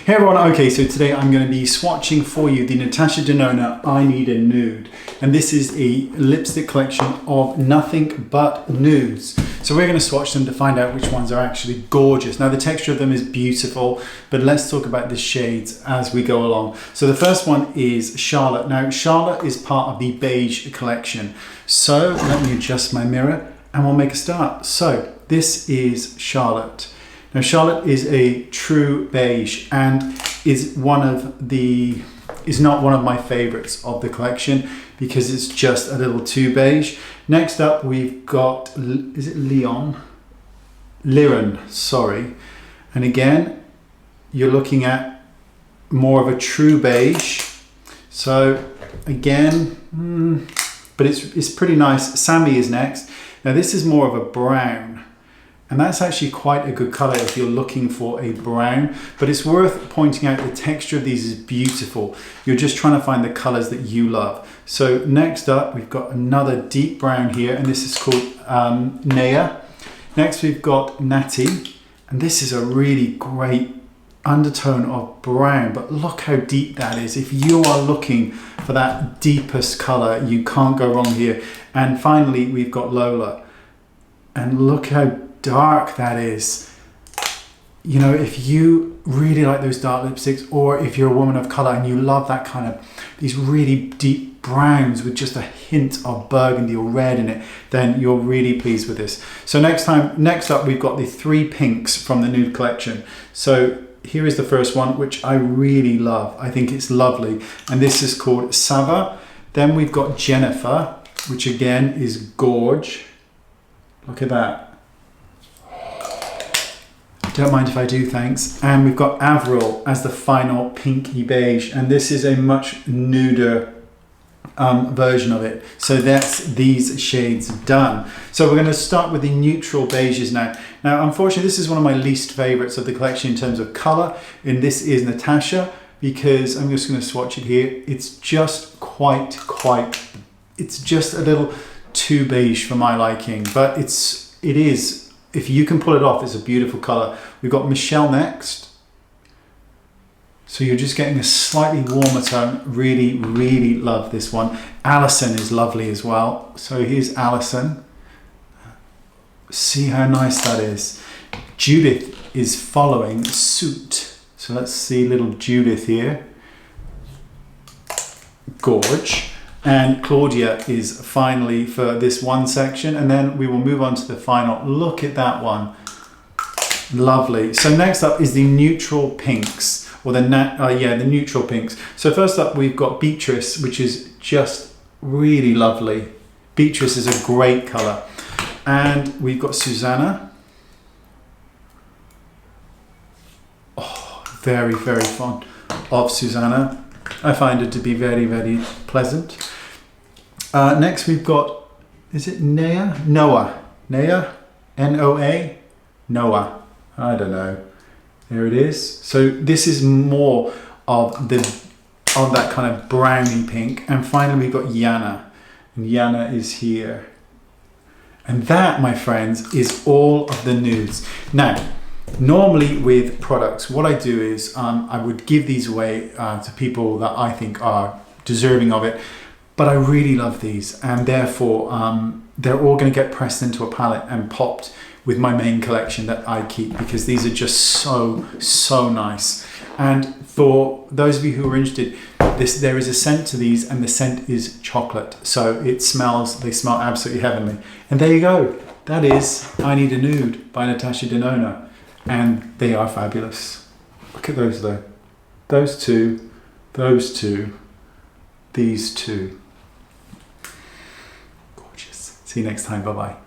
Hey everyone, okay, so today I'm going to be swatching for you the Natasha Denona I Need a Nude. And this is a lipstick collection of nothing but nudes. So we're going to swatch them to find out which ones are actually gorgeous. Now the texture of them is beautiful, but let's talk about the shades as we go along. So the first one is Charlotte. Now Charlotte is part of the Beige collection. So let me adjust my mirror and we'll make a start. So this is Charlotte. Now Charlotte is a true beige and is not one of my favorites of the collection because it's just a little too beige. Next up we've got, is it Liron, sorry. And again, you're looking at more of a true beige. So again, but it's pretty nice. Sammy is next. Now this is more of a brown. And that's actually quite a good color if you're looking for a brown, but it's worth pointing out the texture of these is beautiful. You're just trying to find the colors that you love. So next up, we've got another deep brown here, and this is called Naya. Next, we've got Natty, and this is a really great undertone of brown, but look how deep that is. If you are looking for that deepest color, you can't go wrong here. And finally, we've got Lola, and look how dark that is. You know, if you really like those dark lipsticks, or if you're a woman of color and you love that kind of these really deep browns with just a hint of burgundy or red in it, then you're really pleased with this. So next up we've got the 3 pinks from the Nude collection. So here is the first one, which I really love. I think it's lovely, and this is called Sava. Then we've got Jennifer, which again is gorge. Look at that. Don't mind if I do, thanks. And we've got Avril as the final pinky beige, and this is a much nuder version of it. So that's these shades done. So we're going to start with the neutral beiges now. Now, unfortunately, this is one of my least favorites of the collection in terms of color, and this is Natasha, because I'm just going to swatch it here. It's just it's just a little too beige for my liking, but it is. If you can pull it off, it's a beautiful color. We've got Michelle next. So you're just getting a slightly warmer tone. Really, really love this one. Alison is lovely as well. So here's Alison. See how nice that is. Judith is following suit. So let's see little Judith here. Gorge. And Claudia is finally for this one section, and then we will move on to the final. Look at that one. Lovely. So next up is the neutral pinks, or the neutral pinks. So first up we've got Beatrice, which is just really lovely. Beatrice is a great color. And we've got Susanna. Oh, very, very fond of Susanna. I find it to be very, very pleasant. Next we've got, is it Naya? Noah. Naya? N-O-A? Noah. I don't know. There it is. So this is more of that kind of browny pink. And finally we've got Yana. And Yana is here. And that, my friends, is all of the nudes. Now, normally with products, what I do is I would give these away to people that I think are deserving of it, but I really love these, and therefore they're all going to get pressed into a palette and popped with my main collection that I keep, because these are just so nice. And for those of you who are interested, there is a scent to these, and the scent is chocolate, so they smell absolutely heavenly. And there you go. That is I Need a Nude by Natasha Denona. And they are fabulous. Look at those though. Those two, these two. Gorgeous. See you next time. Bye-bye.